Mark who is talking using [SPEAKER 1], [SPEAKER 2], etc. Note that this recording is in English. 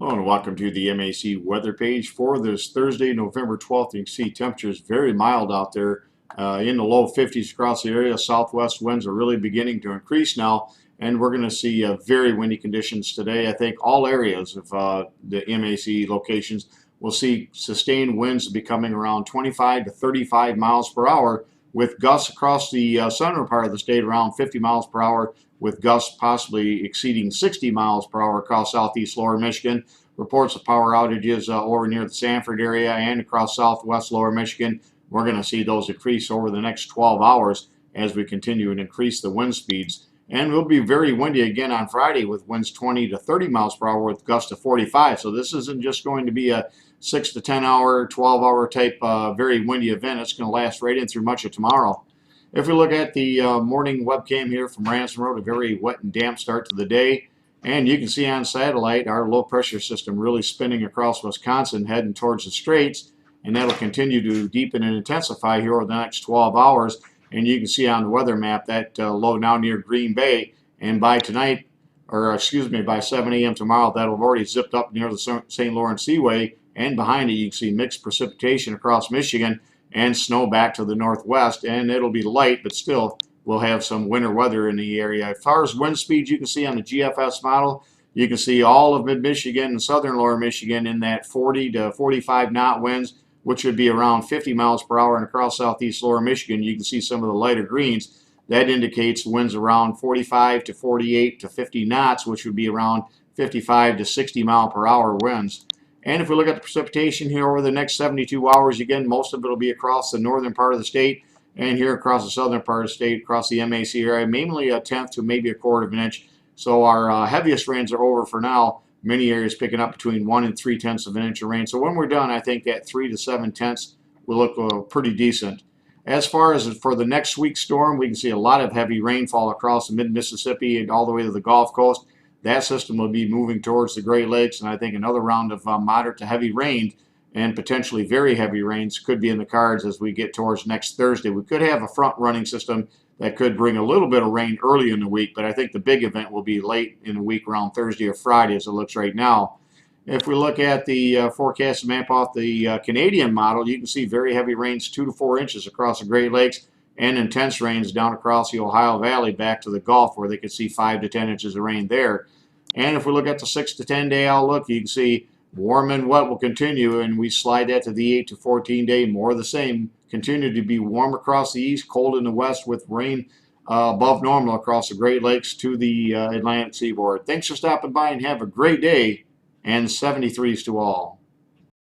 [SPEAKER 1] Hello and welcome to the MAC weather page for this Thursday, November 12th. You can see temperatures very mild out there in the low 50s across the area. Southwest winds are really beginning to increase now, and we're going to see very windy conditions today. I think all areas of the MAC locations will see sustained winds becoming around 25 to 35 miles per hour, with gusts across the southern part of the state around 50 miles per hour, with gusts possibly exceeding 60 miles per hour across southeast lower Michigan. Reports of power outages over near the Sanford area and across southwest lower Michigan. We're going to see those increase over the next 12 hours as we continue to increase the wind speeds. And we'll be very windy again on Friday with winds 20 to 30 miles per hour with gusts of 45. So this isn't just going to be a 6 to 10 hour, 12 hour type very windy event. It's going to last right in through much of tomorrow. If we look at the morning webcam here from Ransom Road, a very wet and damp start to the day. And you can see on satellite our low pressure system really spinning across Wisconsin heading towards the Straits, and that'll continue to deepen and intensify here over the next 12 hours. And you can see on the weather map that low now near Green Bay, and by tonight, or excuse me, by 7 a.m. tomorrow, that'll have already zipped up near the St. Lawrence Seaway, and behind it you can see mixed precipitation across Michigan and snow back to the northwest, and it'll be light, but still we'll have some winter weather in the area. As far as wind speeds, you can see on the GFS model, you can see all of mid-Michigan and southern lower Michigan in that 40 to 45 knot winds, which would be around 50 miles per hour. And across southeast lower Michigan, you can see some of the lighter greens. That indicates winds around 45 to 48 to 50 knots, which would be around 55 to 60 mile per hour winds. And if we look at the precipitation here over the next 72 hours, again, most of it will be across the northern part of the state, and here across the southern part of the state, across the MAC area, mainly a tenth to maybe a quarter of an inch. So our heaviest rains are over for now. Many areas picking up between 1 and 3/10 of an inch of rain. So when we're done, I think that 3 to 7/10 will look pretty decent. As far as for the next week's storm, we can see a lot of heavy rainfall across the mid-Mississippi and all the way to the Gulf Coast. That system will be moving towards the Great Lakes, and I think another round of moderate to heavy rain and potentially very heavy rains could be in the cards as we get towards next Thursday. We could have a front-running system that could bring a little bit of rain early in the week, but I think the big event will be late in the week around Thursday or Friday as it looks right now. If we look at the forecast map off the Canadian model, you can see very heavy rains 2 to 4 inches across the Great Lakes and intense rains down across the Ohio Valley back to the Gulf, where they could see 5 to 10 inches of rain there. And if we look at the 6 to 10 day outlook, you can see warm and wet will continue, and we slide that to the 8 to 14 day, more of the same. Continue to be warm across the east, cold in the west, with rain above normal across the Great Lakes to the Atlantic seaboard. Thanks for stopping by and have a great day, and 73s to all.